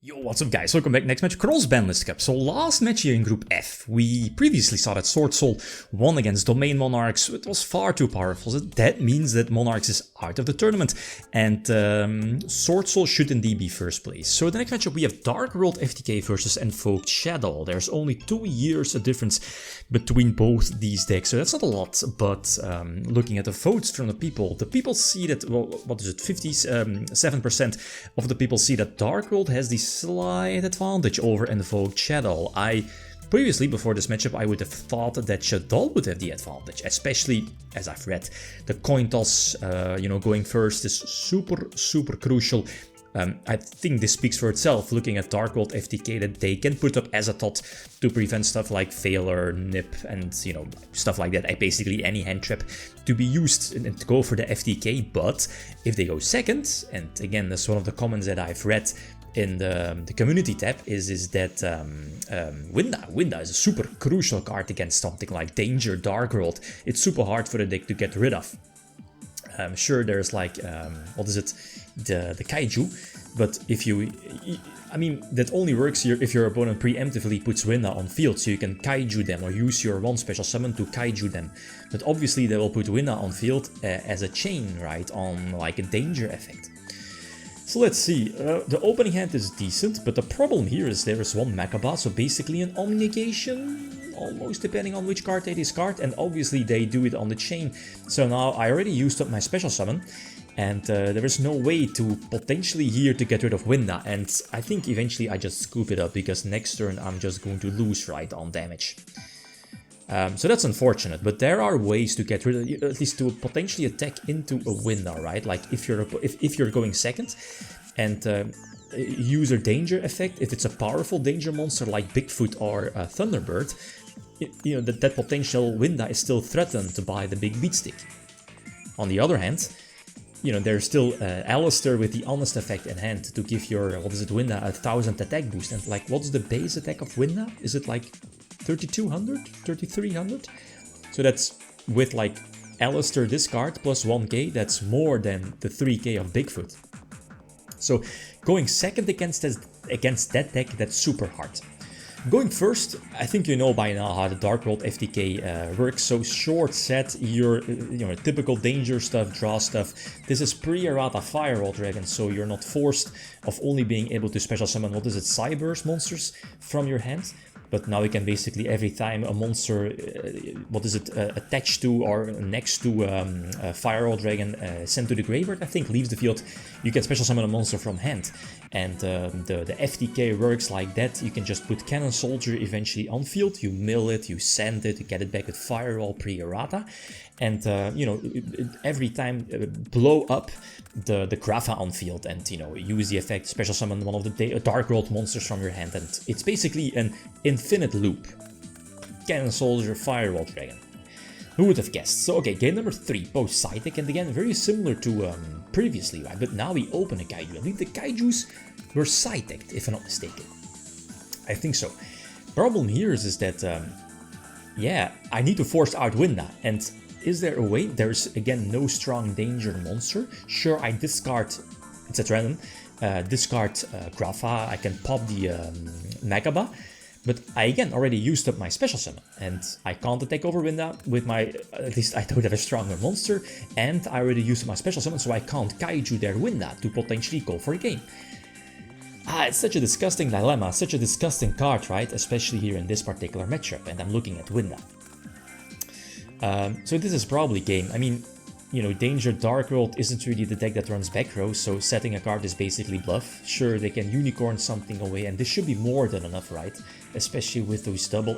Yo, what's up guys, welcome back. Next match, Cross-Banlist Cup. So last match here in Group F, we previously saw that Sword Soul won against Domain Monarchs. It was far too powerful, so that means that Monarchs is out of the tournament. And Sword Soul should indeed be first place. So the next matchup we have Dark World FTK versus Invoked Shaddolls. There's only 2 years of difference between both these decks, so that's not a lot. But looking at the votes from the people see that, well, what is it, 57% of the people see that Dark World has the slight advantage over Invoked Shaddolls. Previously, before this matchup, I would have thought that Shaddolls would have the advantage, especially as I've read. The coin toss, going first is super crucial. I think this speaks for itself, looking at Dark World FTK, that they can put up Azathoth to prevent stuff like Failure, Nip, and, stuff like that. Basically any hand trap to be used and to go for the FTK. But if they go second, and again, that's one of the comments that I've read in the community tab, is that Winda is a super crucial card against something like Danger, Dark World. It's super hard for the deck to get rid of. Sure, there's like, the Kaiju, but if that only works here if your opponent preemptively puts Winda on field, so you can Kaiju them or use your one special summon to Kaiju them. But obviously they will put Winda on field as a chain, right, on like a danger effect. So let's see, the opening hand is decent, but the problem here is there is one Makaba, so basically an Omnigation, almost, depending on which card they discard, and obviously they do it on the chain. So now I already used up my special summon, and there is no way to potentially here to get rid of Winda, and I think eventually I just scoop it up, because next turn I'm just going to lose, right, on damage. So that's unfortunate, but there are ways to get rid of, at least to potentially attack into a Winda, right? Like if you're going second and use a danger effect, if it's a powerful danger monster like Bigfoot or Thunderbird, that potential Winda is still threatened by the big beatstick. On the other hand, there's still Alistair with the Honest effect in hand to give your, Winda 1000 attack boost. And like, what's the base attack of Winda? Is it like 3200, 3300? So that's with like Alistair discard plus 1k, that's more than the 3k of Bigfoot. So going second against that deck, that's super hard. Going first, I think you know by now how the Dark World FTK works. So short set, your typical danger stuff, draw stuff. This is pre-errata Firewall Dragon, so you're not forced of only being able to special summon, Cyberse monsters from your hand. But now you can basically, every time a monster, attached to or next to a Firewall Dragon sent to the graveyard, I think, leaves the field, you can special summon a monster from hand. And the FTK works like that. You can just put Cannon Soldier eventually on field, you mill it, you send it, you get it back with Firewall pre-errata. And, every time blow up the Grapha on field and, use the effect, special summon one of the Dark World monsters from your hand. And it's basically an infinite loop. Cannon Soldier, Firewall Dragon. Who would have guessed? So, okay, game number 3, post side deck, and again, very similar to previously, right? But now we open a Kaiju. I think the Kaijus were side decked, if I'm not mistaken. I think so. Problem here is that, I need to force out Winda, and is there a way? There's, again, no strong danger monster. Sure, I discard, it's at random, discard Grapha, I can pop the Makaba, but I, again, already used up my special summon, and I can't attack over Winda with my, at least I don't have a stronger monster, and I already used up my special summon, so I can't Kaiju their Winda to potentially go for a game. It's such a disgusting dilemma, such a disgusting card, right? Especially here in this particular matchup, and I'm looking at Winda. So this is probably game. I mean, Danger Dark World isn't really the deck that runs back row, so setting a card is basically bluff. Sure, they can unicorn something away, and this should be more than enough, right? Especially with those double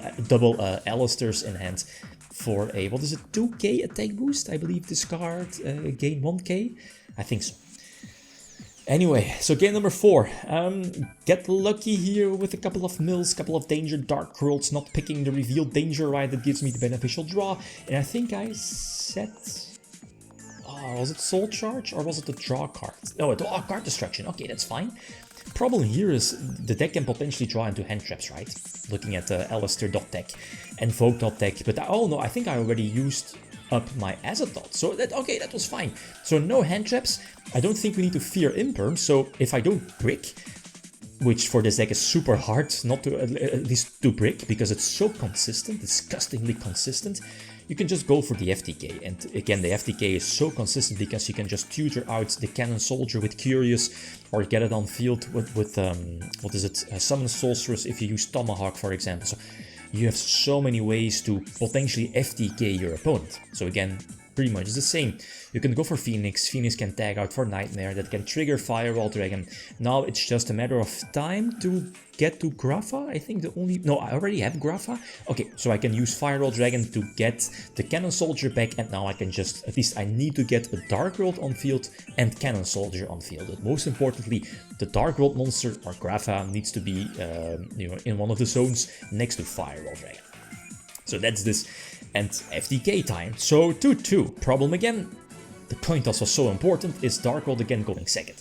Alistairs in hand for a, 2k attack boost? I believe this card gain 1k? I think so. Anyway, so game number 4. Get lucky here with a couple of mills, couple of Danger Dark Worlds, not picking the revealed danger, right? That gives me the beneficial draw. And I think I set... was it Soul Charge or was it the draw card? Oh, card destruction. Okay, that's fine. Problem here is the deck can potentially draw into hand traps, right? Looking at the Alistair.deck, Invoked.deck. But I think I already used up my Azathoth. So that was fine. So no hand traps. I don't think we need to fear Imperm. So if I don't brick, which for this deck is super hard not to, at least to break, because it's so consistent, disgustingly consistent. You can just go for the FTK, and again the FTK is so consistent because you can just tutor out the Cannon Soldier with Curious, or get it on field with what is it, Summon Sorceress if you use Tomahawk for example. So you have so many ways to potentially FTK your opponent. So again, pretty much the same. You can go for Phoenix, Phoenix can tag out for Nightmare, that can trigger Firewall Dragon. Now it's just a matter of time to get to Grapha. I think no, I already have Grapha. Okay, so I can use Firewall Dragon to get the Cannon Soldier back, and now I can just, at least I need to get a Dark World on field and Cannon Soldier on field. But most importantly, the Dark World monster or Grapha needs to be in one of the zones next to Firewall Dragon. So that's this, and FTK time. So 2-2. Problem again, the coin toss was so important, is Dark World again going second.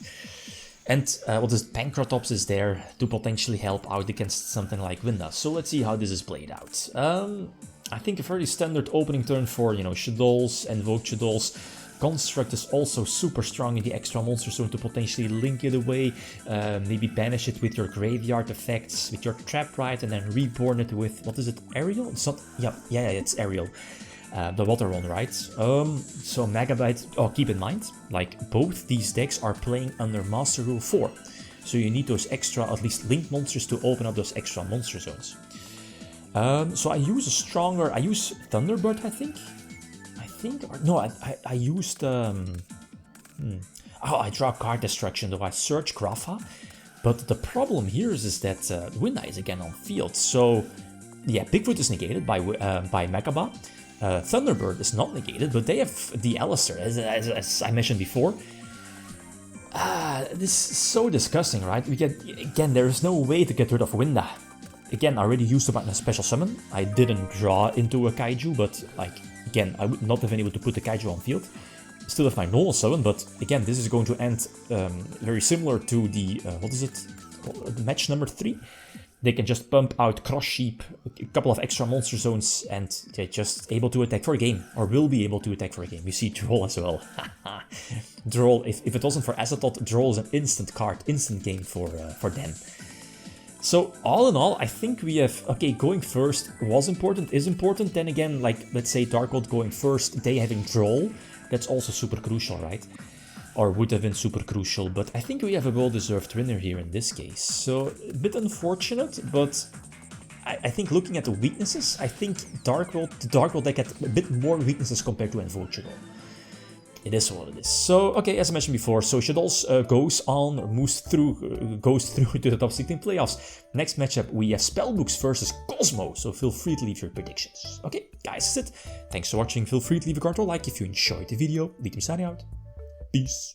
And what is Pancratops is there to potentially help out against something like Winda. So let's see how this is played out. I think a very standard opening turn for, Shaddolls, Invoked Shaddolls. Construct is also super strong in the extra monster zone to potentially link it away, maybe banish it with your graveyard effects, with your Trap Ride, and then reborn it with, what is it, Ariel? It's not, yeah, it's Ariel. The water one, right? So Megabyte, keep in mind, like both these decks are playing under Master Rule 4. So you need those extra, at least link monsters to open up those extra monster zones. So I use I use Thunderbird, I think. I used, I draw card destruction, though I search Grapha. But the problem here is that Winda is again on field. So yeah, Bigfoot is negated by Megaba. Thunderbird is not negated, but they have the Alistair, as I mentioned before. This is so disgusting, right? Again, there is no way to get rid of Winda. Again, I already used about a special summon. I didn't draw into a Kaiju, but again, I would not have been able to put the Kaiju on field. Still have my normal summon, but again, this is going to end very similar to the, match number 3. They can just pump out Cross Sheep, a couple of extra monster zones, and they're just able to attack for a game, or will be able to attack for a game. We see Droll as well. Droll, if it wasn't for Azathoth, Droll is an instant card, instant game for them. So all in all, I think we have, going first was important, is important. Then again, let's say Dark World going first, they having Droll, that's also super crucial, right? Or would have been super crucial, but I think we have a well-deserved winner here in this case. So a bit unfortunate, but I think looking at the weaknesses, I think the Dark World deck had a bit more weaknesses compared to Invoked. It is what it is. So, as I mentioned before, so Shaddolls goes through to the top 16 playoffs. Next matchup, we have Spellbooks versus Cosmo, so feel free to leave your predictions. Okay, guys, that's it. Thanks for watching. Feel free to leave a comment or like if you enjoyed the video. Riddim signing out. Peace.